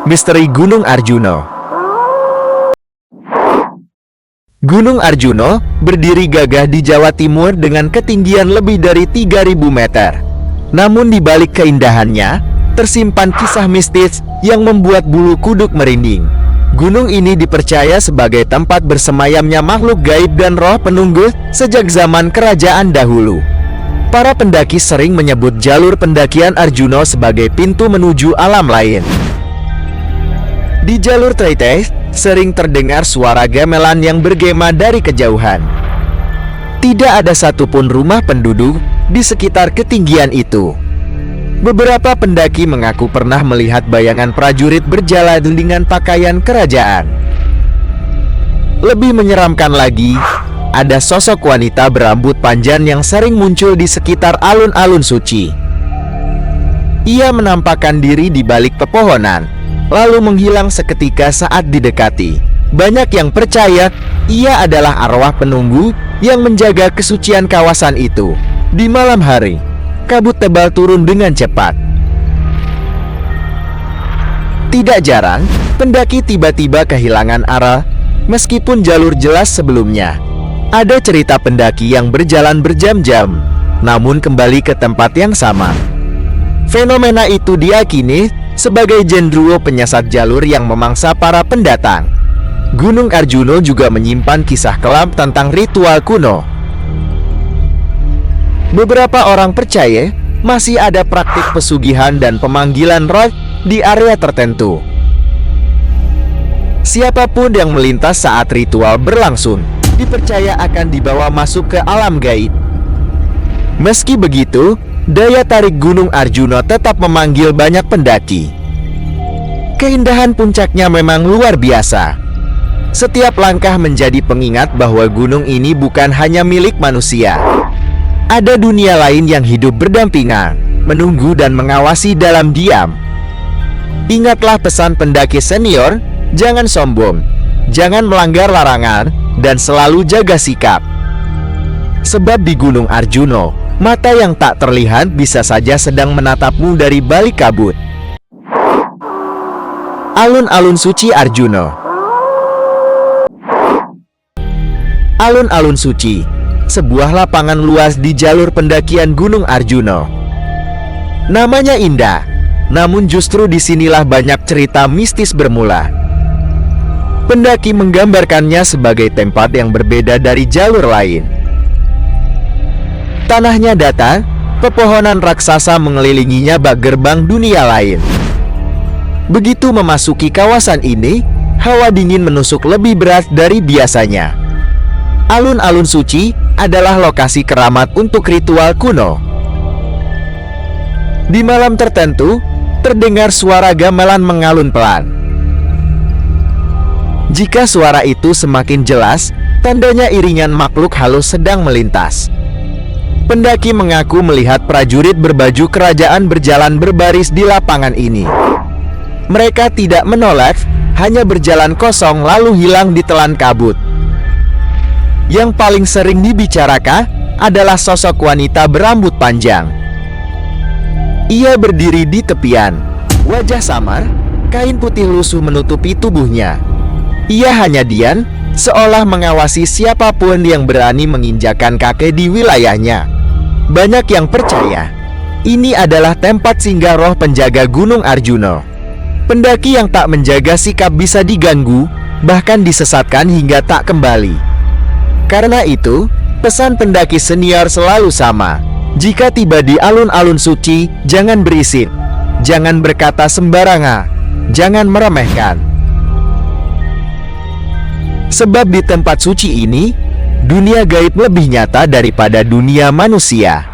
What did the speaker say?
Misteri Gunung Arjuno. Gunung Arjuno berdiri gagah di Jawa Timur dengan ketinggian lebih dari 3.000 meter. Namun di balik keindahannya, tersimpan kisah mistis yang membuat bulu kuduk merinding. Gunung ini dipercaya sebagai tempat bersemayamnya makhluk gaib dan roh penunggu sejak zaman kerajaan dahulu. Para pendaki sering menyebut jalur pendakian Arjuno sebagai pintu menuju alam lain. Di jalur trite, sering terdengar suara gamelan yang bergema dari kejauhan. Tidak ada satupun rumah penduduk di sekitar ketinggian itu. Beberapa pendaki mengaku pernah melihat bayangan prajurit berjalan dengan pakaian kerajaan. Lebih menyeramkan lagi, ada sosok wanita berambut panjang yang sering muncul di sekitar alun-alun suci. Ia menampakkan diri di balik pepohonan, lalu menghilang seketika saat didekati. Banyak yang percaya ia adalah arwah penunggu yang menjaga kesucian kawasan itu. Di malam hari, kabut tebal turun dengan cepat. Tidak jarang, pendaki tiba-tiba kehilangan arah, meskipun jalur jelas sebelumnya. Ada cerita pendaki yang berjalan berjam-jam, namun kembali ke tempat yang sama. Fenomena itu diyakini sebagai genderuwo penyesat jalur yang memangsa para pendatang. Gunung Arjuno juga menyimpan kisah kelam tentang ritual kuno. Beberapa orang percaya masih ada praktik pesugihan dan pemanggilan roh di area tertentu. Siapapun yang melintas saat ritual berlangsung dipercaya akan dibawa masuk ke alam gaib. Meski begitu, daya tarik Gunung Arjuno tetap memanggil banyak pendaki. Keindahan puncaknya memang luar biasa. Setiap langkah menjadi pengingat bahwa gunung ini bukan hanya milik manusia. Ada dunia lain yang hidup berdampingan, menunggu dan mengawasi dalam diam. Ingatlah pesan pendaki senior, jangan sombong, jangan melanggar larangan, dan selalu jaga sikap. Sebab di Gunung Arjuno, mata yang tak terlihat bisa saja sedang menatapmu dari balik kabut. Alun-alun suci Arjuno. Alun-alun suci, sebuah lapangan luas di jalur pendakian Gunung Arjuno. Namanya indah, namun justru disinilah banyak cerita mistis bermula. Pendaki menggambarkannya sebagai tempat yang berbeda dari jalur lain. Tanahnya datar, pepohonan raksasa mengelilinginya bak gerbang dunia lain. Begitu memasuki kawasan ini, hawa dingin menusuk lebih berat dari biasanya. Alun-alun suci adalah lokasi keramat untuk ritual kuno. Di malam tertentu, terdengar suara gamelan mengalun pelan. Jika suara itu semakin jelas, tandanya iringan makhluk halus sedang melintas. Pendaki mengaku melihat prajurit berbaju kerajaan berjalan berbaris di lapangan ini. Mereka tidak menoleh, hanya berjalan kosong lalu hilang di telan kabut. Yang paling sering dibicarakan adalah sosok wanita berambut panjang. Ia berdiri di tepian, wajah samar, kain putih lusuh menutupi tubuhnya. Ia hanya diam, seolah mengawasi siapapun yang berani menginjakan kaki di wilayahnya. Banyak yang percaya ini adalah tempat singgah roh penjaga Gunung Arjuno. Pendaki yang tak menjaga sikap bisa diganggu, bahkan disesatkan hingga tak kembali. Karena itu, pesan pendaki senior selalu sama. Jika tiba di alun-alun suci, jangan berisik, jangan berkata sembarangan, jangan meremehkan. Sebab di tempat suci ini, dunia gaib lebih nyata daripada dunia manusia.